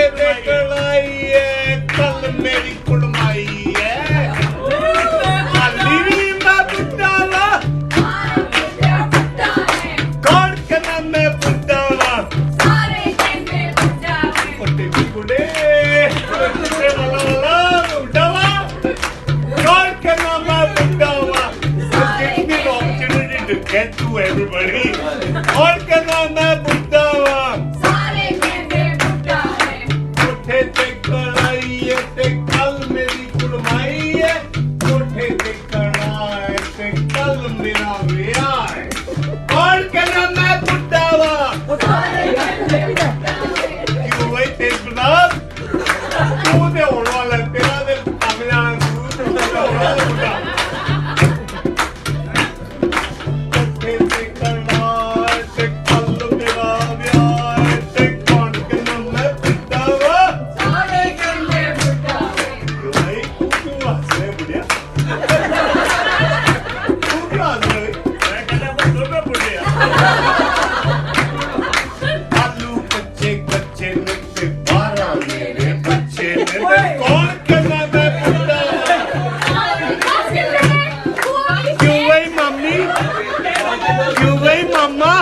ते कलाई है कल मेरी कुड़माई है हाली भी मैं बुड्ढा वा कौन कहना मैं बुड्ढा वा कुत्ते की कुड़े कुत्ते वाला बुड्ढा वा कौन कहना मैं बुड्ढा वा give me the opportunity to get to everybody कौन कहना मैं बुड्ढा वा कोठे ते कलाई है ते कल मेरी कुड़माई है कोठे ते कलाई ते कल मेरा विआह है कौन कहना मैं बुड्ढा वा क्यों भाई तेज गुलाब तू दे होने वाला तेरा दे सामने आना शुरू तो होने वाला बुड्ढा कोठे ते कलाई ते कल मेरा विआह है ते कौन कहना मैं बुड्ढा वा भाई तू क्यों हंस रहे बुढ़िया तू क्यों हंस रहे मैं कहता हूँ दोनों बुढ़िया आलू कच्चे कच्चे निकले 12 मेरे बच्चे निकले कौन कहना मैं बुड्ढा क्यों भाई मम्मी क्यों भाई मामा